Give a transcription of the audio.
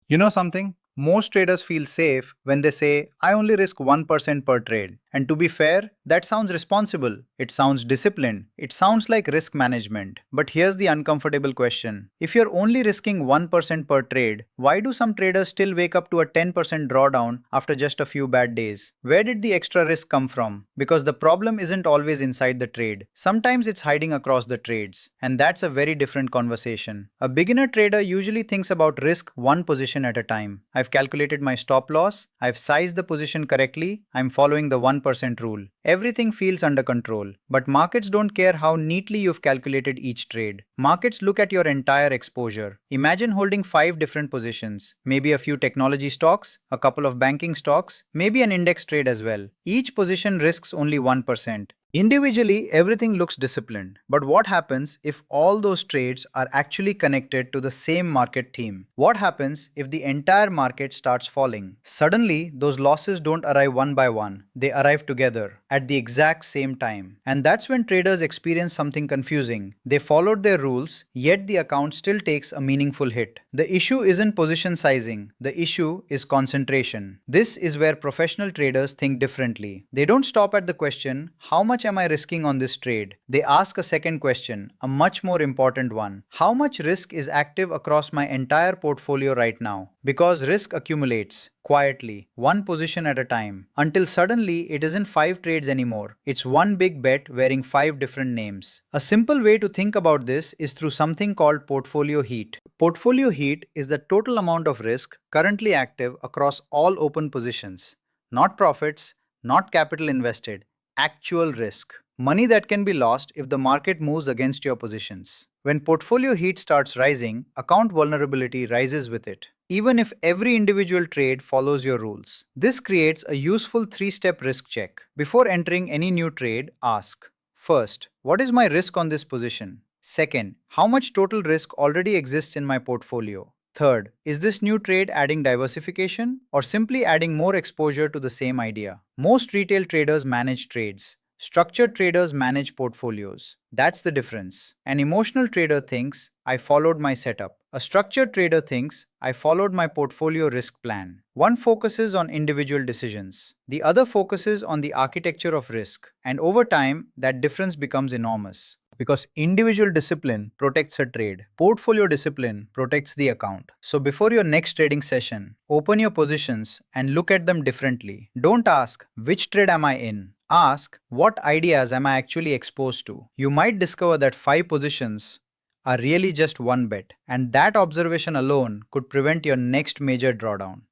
You know something? Most traders feel safe when they say, I only risk 1% per trade. And to be fair, that sounds responsible. It sounds disciplined. It sounds like risk management. But here's the uncomfortable question. If you're only risking 1% per trade, why do some traders still wake up to a 10% drawdown after just a few bad days? Where did the extra risk come from? Because the problem isn't always inside the trade. Sometimes it's hiding across the trades. And that's a very different conversation. A beginner trader usually thinks about risk one position at a time. I've calculated my stop loss, I've sized the position correctly, I'm following the 1% rule. Everything feels under control. But markets don't care how neatly you've calculated each trade. Markets look at your entire exposure. Imagine holding 5 different positions, maybe a few technology stocks, a couple of banking stocks, maybe an index trade as well. Each position risks only 1%. Individually, everything looks disciplined. But what happens if all those trades are actually connected to the same market theme? What happens if the entire market starts falling? Suddenly, those losses don't arrive one by one. They arrive together at the exact same time. And that's when traders experience something confusing. They followed their rules, yet the account still takes a meaningful hit. The issue isn't position sizing. The issue is concentration. This is where professional traders think differently. They don't stop at the question, how much am I risking on this trade? They ask a second question, a much more important one. How much risk is active across my entire portfolio right now? Because risk accumulates quietly, one position at a time, until suddenly it isn't 5 trades anymore. It's one big bet wearing 5 different names. A simple way to think about this is through something called portfolio heat. Portfolio heat is the total amount of risk currently active across all open positions. Not profits, not capital invested, actual risk. Money that can be lost if the market moves against your positions. When portfolio heat starts rising, account vulnerability rises with it, even if every individual trade follows your rules. This creates a useful 3 step risk check. Before entering any new trade, ask: first, what is my risk on this position? Second, how much total risk already exists in my portfolio? Third, is this new trade adding diversification or simply adding more exposure to the same idea? Most retail traders manage trades. Structured traders manage portfolios. That's the difference. An emotional trader thinks, I followed my setup. A structured trader thinks, I followed my portfolio risk plan. One focuses on individual decisions. The other focuses on the architecture of risk. And over time, that difference becomes enormous. Because individual discipline protects a trade, portfolio discipline protects the account. So before your next trading session, open your positions and look at them differently. Don't ask, which trade am I in? Ask, what ideas am I actually exposed to? You might discover that 5 positions are really just one bet, and that observation alone could prevent your next major drawdown.